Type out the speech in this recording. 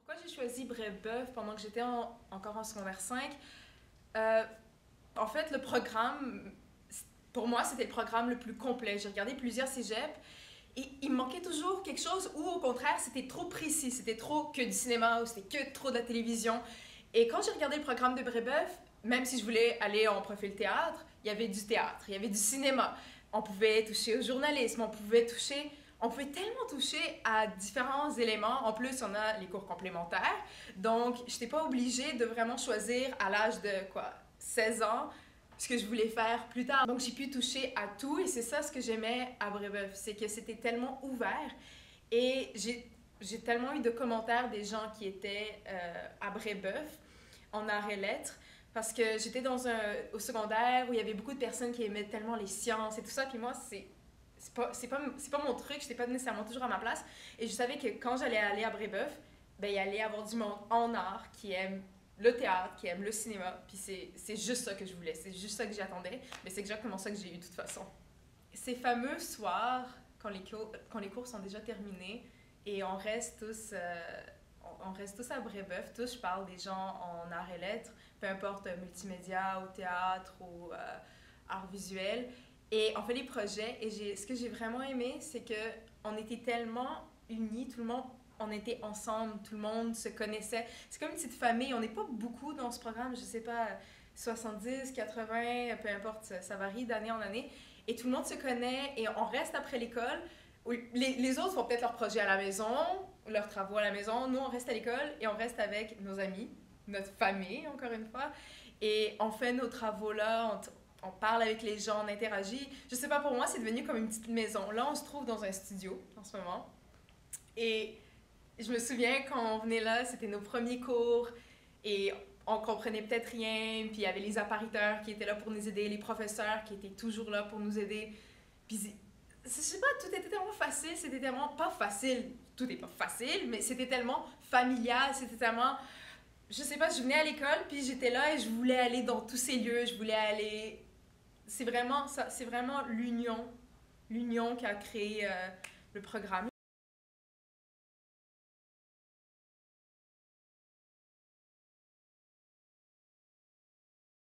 Pourquoi j'ai choisi Brébeuf pendant que j'étais encore en secondaire 5? En fait, le programme, pour moi, c'était le programme le plus complet. J'ai regardé plusieurs cégeps et il me manquait toujours quelque chose ou au contraire, c'était trop précis. C'était trop que du cinéma ou c'était que trop de la télévision. Et quand j'ai regardé le programme de Brébeuf, même si je voulais aller en profil théâtre, il y avait du théâtre, il y avait du cinéma. On pouvait toucher au journalisme, on pouvait tellement toucher à différents éléments. En plus, on a les cours complémentaires. Donc, je n'étais pas obligée de vraiment choisir à l'âge de 16 ans ce que je voulais faire plus tard. Donc, j'ai pu toucher à tout et c'est ça ce que j'aimais à Brébeuf, c'est que c'était tellement ouvert et j'ai tellement eu de commentaires des gens qui étaient à Brébeuf en arts et lettres parce que j'étais au secondaire où il y avait beaucoup de personnes qui aimaient tellement les sciences et tout ça. Puis moi, c'est pas mon truc, j'étais pas nécessairement toujours à ma place. Et je savais que quand j'allais aller à Brébeuf, ben, il allait y avoir du monde en art qui aime le théâtre, qui aime le cinéma. Puis c'est juste ça que je voulais, c'est juste ça que j'attendais. Mais c'est exactement ça que j'ai eu de toute façon. Ces fameux soirs, quand les cours sont déjà terminés et on reste tous à Brébeuf, tous, je parle des gens en arts et lettres, peu importe multimédia ou théâtre ou art visuel. Et on fait des projets et ce que j'ai vraiment aimé, c'est que on était tellement unis, tout le monde, on était ensemble, tout le monde se connaissait. C'est comme une petite famille, on n'est pas beaucoup dans ce programme, je sais pas, 70, 80, peu importe, ça varie d'année en année. Et tout le monde se connaît et on reste après l'école. Les autres font peut-être leurs projets à la maison, leurs travaux à la maison. Nous, on reste à l'école et on reste avec nos amis, notre famille, encore une fois. Et on fait nos travaux là, on parle avec les gens, on interagit. Je sais pas, pour moi, c'est devenu comme une petite maison. Là, on se trouve dans un studio en ce moment. Et je me souviens quand on venait là, c'était nos premiers cours et on comprenait peut-être rien. Puis il y avait les appariteurs qui étaient là pour nous aider, les professeurs qui étaient toujours là pour nous aider. Puis je sais pas, tout était tellement facile, c'était tellement pas facile. Tout n'est pas facile, mais c'était tellement familial, c'était tellement je sais pas, je venais à l'école, puis j'étais là et je voulais aller dans tous ces lieux, je voulais aller... C'est vraiment ça, c'est vraiment l'union qui a créé le programme.